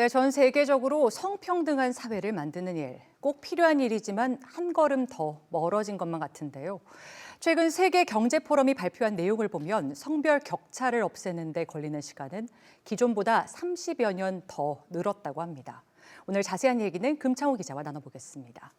네, 전 세계적으로 성평등한 사회를 만드는 일, 꼭 필요한 일이지만 한 걸음 더 멀어진 것만 같은데요. 최근 세계 경제 포럼이 발표한 내용을 보면 성별 격차를 없애는 데 걸리는 시간은 기존보다 30여 년 더 늘었다고 합니다. 오늘 자세한 얘기는 금창호 기자와 나눠보겠습니다.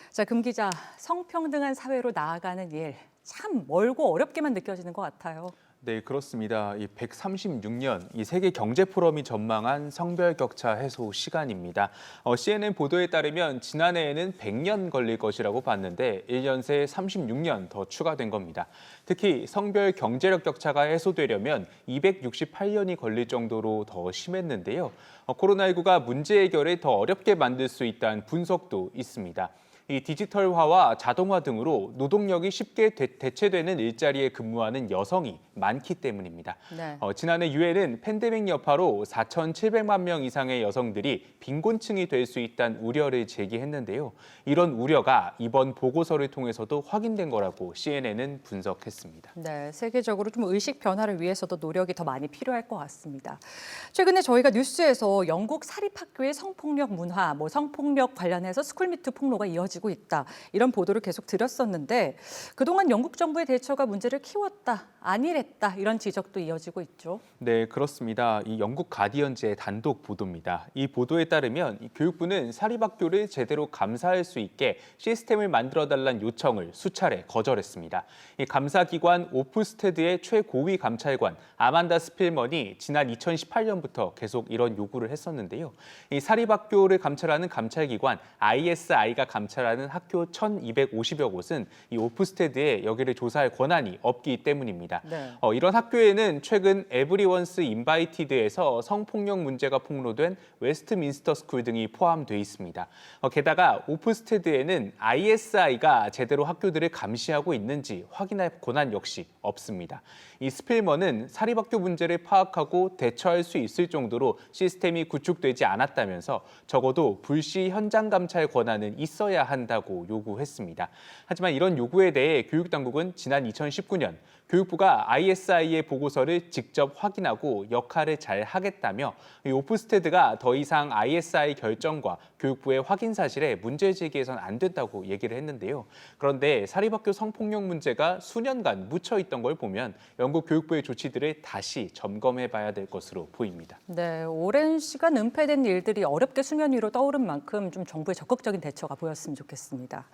자, 금 기자, 성평등한 사회로 나아가는 일, 참 멀고 어렵게만 느껴지는 것 같아요. 네, 그렇습니다. 이 136년 이 세계 경제 포럼이 전망한 성별 격차 해소 시간입니다. CNN 보도에 따르면 지난해에는 100년 걸릴 것이라고 봤는데 1년 새 36년 더 추가된 겁니다. 특히 성별 경제력 격차가 해소되려면 268년이 걸릴 정도로 더 심했는데요. 코로나19가 문제 해결을 더 어렵게 만들 수 있다는 분석도 있습니다. 이 디지털화와 자동화 등으로 노동력이 쉽게 대체되는 일자리에 근무하는 여성이 많기 때문입니다. 네. 지난해 유엔은 팬데믹 여파로 4,700만 명 이상의 여성들이 빈곤층이 될 수 있다는 우려를 제기했는데요. 이런 우려가 이번 보고서를 통해서도 확인된 거라고 CNN은 분석했습니다. 네, 세계적으로 좀 의식 변화를 위해서도 노력이 더 많이 필요할 것 같습니다. 최근에 저희가 뉴스에서 영국 사립학교의 성폭력 문화, 성폭력 관련해서 스쿨미투 폭로가 이어지고 있다. 이런 보도를 계속 드렸었는데 그동안 영국 정부의 대처가 문제를 키웠다, 안일했다 이런 지적도 이어지고 있죠. 네, 그렇습니다. 이 영국 가디언즈의 단독 보도입니다. 이 보도에 따르면 이 교육부는 사립학교를 제대로 감사할 수 있게 시스템을 만들어달라는 요청을 수차례 거절했습니다. 이 감사기관 오프스테드의 최고위 감찰관 아만다 스필먼이 지난 2018년부터 계속 이런 요구를 했었는데요. 이 사립학교를 감찰하는 감찰기관 ISI가 감찰하는 학교 1,250여 곳은 이 오프스테드에 여기를 조사할 권한이 없기 때문입니다. 네. 이런 학교에는 최근 에브리원스 인바이티드에서 성폭력 문제가 폭로된 웨스트민스터 스쿨 등이 포함돼 있습니다. 게다가 오프스테드에는 ISI가 제대로 학교들을 감시하고 있는지 확인할 권한 역시 없습니다. 이 스필먼은 사립학교 문제를 파악하고 대처할 수 있을 정도로 시스템이 구축되지 않았다면서 적어도 불시 현장 감찰 권한은 있어야 한다고 요구했습니다. 하지만 이런 요구에 대해 교육당국은 지난 2019년 교육부가 ISI의 보고서를 직접 확인하고 역할을 잘 하겠다며 이 오프스테드가 더 이상 ISI 결정과 교육부의 확인 사실에 문제 제기해서는 안 된다고 얘기를 했는데요. 그런데 사립학교 성폭력 문제가 수년간 묻혀 있던 걸 보면 영국 교육부의 조치들을 다시 점검해 봐야 될 것으로 보입니다. 네, 오랜 시간 은폐된 일들이 어렵게 수면 위로 떠오른 만큼 좀 정부의 적극적인 대처가 보였으면 좋겠습니다.